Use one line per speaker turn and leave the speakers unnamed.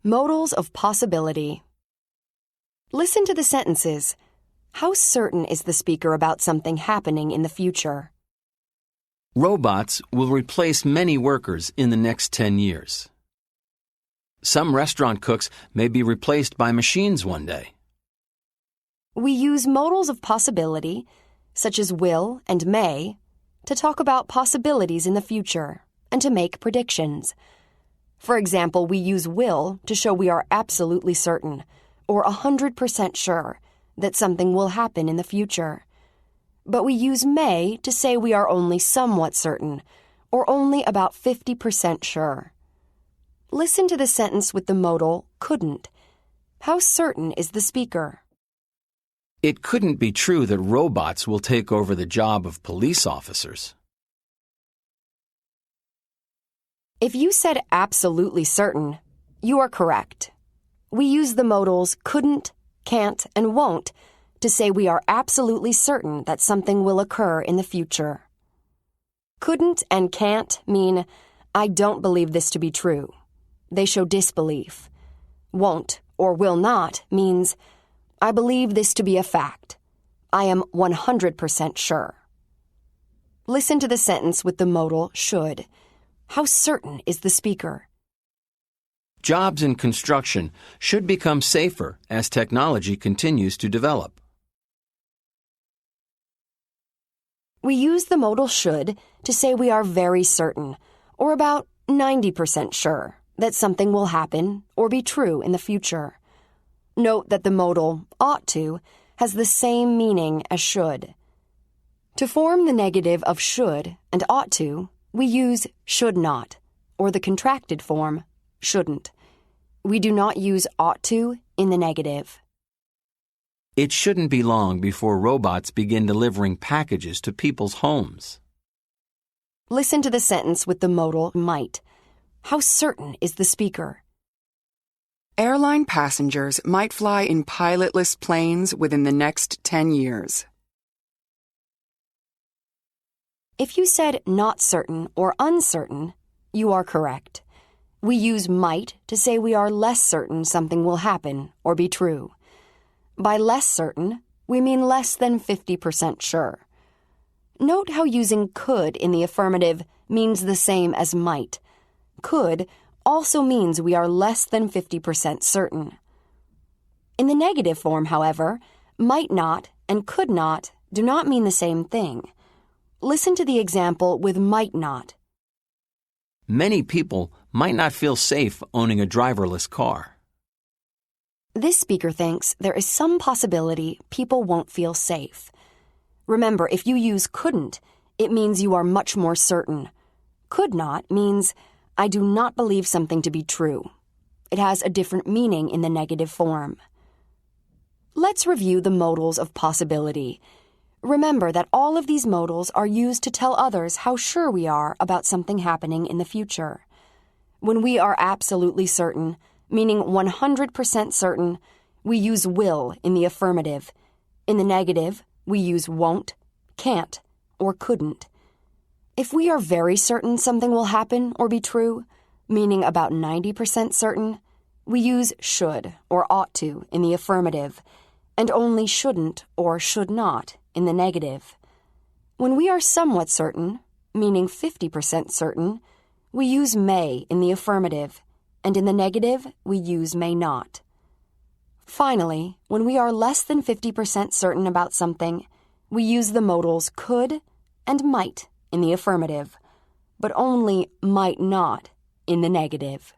Modals of possibility. Listen to the sentences. How certain is the speaker about something happening in the future?
Robots will replace many workers in the next 10 years. Some restaurant cooks may be replaced by machines one day.
We use modals of possibility, such as will and may, to talk about possibilities in the future and to make predictions. For example, we use will to show we are absolutely certain, or 100% sure, that something will happen in the future. But we use may to say we are only somewhat certain, or only about 50% sure. Listen to the sentence with the modal couldn't. How certain is the speaker?
It couldn't be true that robots will take over the job of police officers.
If you said absolutely certain, you are correct. We use the modals couldn't, can't, and won't to say we are absolutely certain that something will occur in the future. Couldn't and can't mean, I don't believe this to be true. They show disbelief. Won't or will not means, I believe this to be a fact. I am 100% sure. Listen to the sentence with the modal should. How certain is the speaker?
Jobs in construction should become safer as technology continues to develop.
We use the modal should to say we are very certain, or about 90% sure, that something will happen or be true in the future. Note that the modal ought to has the same meaning as should. To form the negative of should and ought to, we use should not, or the contracted form, shouldn't. We do not use ought to in the negative.
It shouldn't be long before robots begin delivering packages to people's homes.
Listen to the sentence with the modal might. How certain is the speaker?
Airline passengers might fly in pilotless planes within the next 10 years.
If you said not certain or uncertain, you are correct. We use might to say we are less certain something will happen or be true. By less certain, we mean less than 50% sure. Note how using could in the affirmative means the same as might. Could also means we are less than 50% certain. In the negative form, however, might not and could not do not mean the same thing. Listen to the example with might not.
Many people might not feel safe owning a driverless car.
This speaker thinks there is some possibility people won't feel safe. Remember, if you use couldn't, it means you are much more certain. Could not means I do not believe something to be true. It has a different meaning in the negative form. Let's review the modals of possibility. Remember that all of these modals are used to tell others how sure we are about something happening in the future. When we are absolutely certain, meaning 100% certain, we use will in the affirmative. In the negative, we use won't, can't, or couldn't. If we are very certain something will happen or be true, meaning about 90% certain, we use should or ought to in the affirmative, and only shouldn't or should not in the negative. When we are somewhat certain, meaning 50% certain, we use may in the affirmative, and in the negative, we use may not. Finally, when we are less than 50% certain about something, we use the modals could and might in the affirmative, but only might not in the negative.